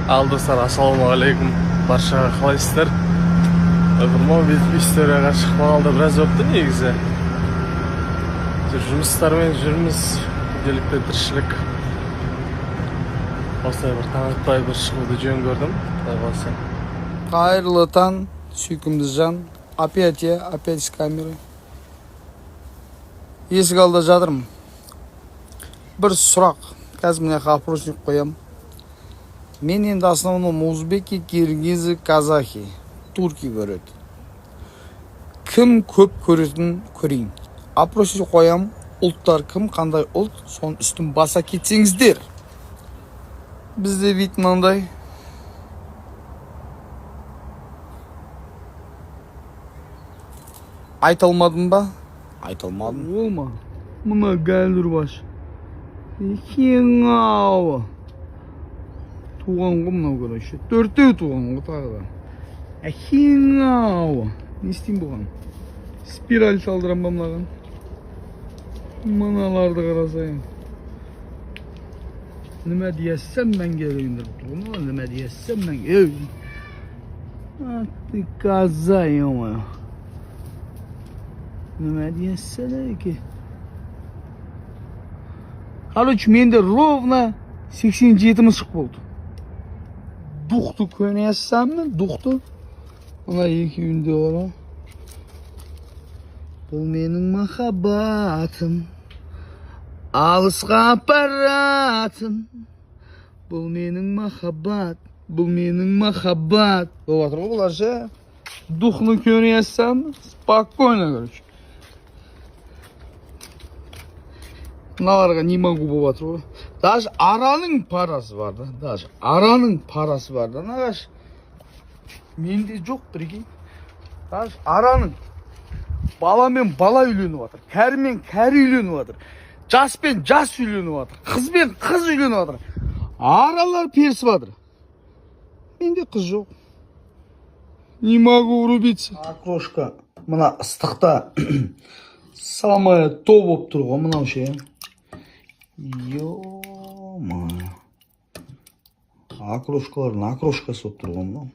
Ал достар, ассалаумағалейкум. Баршаға қалайсыздар? Құрман историяға шықпағалда біраз өтті негізі. Жұмыстармен жүрміз, күнделікті тіршілік. Осылай бір таң атпай бір шығуды жөн көрдім. Қайырлы таң, сүйкімді жан. Опять с камеры. Есік алда жатырмын. Бір сұрақ. Қазір міне опросник қоям. Мен енді основном узбеки, киргизы, казахи, турки көреді. Кім көп көретінін көрейін. Опросник қоям. Ұлттар кім, қандай ұлт, соның үстін баса кетсеңіздер. Бізде вид мынандай. Айта алмадым ба? Айта алмадым. Олма. Мына гәлдір баш. Ең ауы. Туған ғой мынау көрінше. Төртеу туған ғой тағы да. Ең ауы. Не істейм бұған? Спираль салдырам ба мынаған? Мыналарды қарасайын. Нема дейсем мен келейіндір тұғын. Нема дейсем мен келейін. Ты коза, ё-моё. Нема дейсем еке. Короче, менде ровно 87 мысық болды. Дұқты көнесемін, дұқты. Мына екеуінде қара. Бұл менің махаббатым. Алысқа апаратын. Бұл менің махаббат. Бұл менің махаббат. Бұл атыр ғой бұлар ше. Дұқны көнесемін. Спокойно, короче. Мыналарға не могу болып жатыр ғой. Даже араның парасы бар да. Даже араның парасы бар да. Нағаш. Менде жоқ прикинь. Даже араның. Баламен бала үйленіп жатыр. Кәрімен кәрі үйленіп жатыр. Жаспен жас үйленіп жатыр. Қызбен қыз үйленіп жатыр. Аралар перісіп жатыр. Менде қыз жоқ. Не могу врубиться. Окрошка. Мына ыстықта самая то болып тұр ғой мынау ше. Ё-ма. Окрошкалардың окрошкасы болып тұр ғой мынау.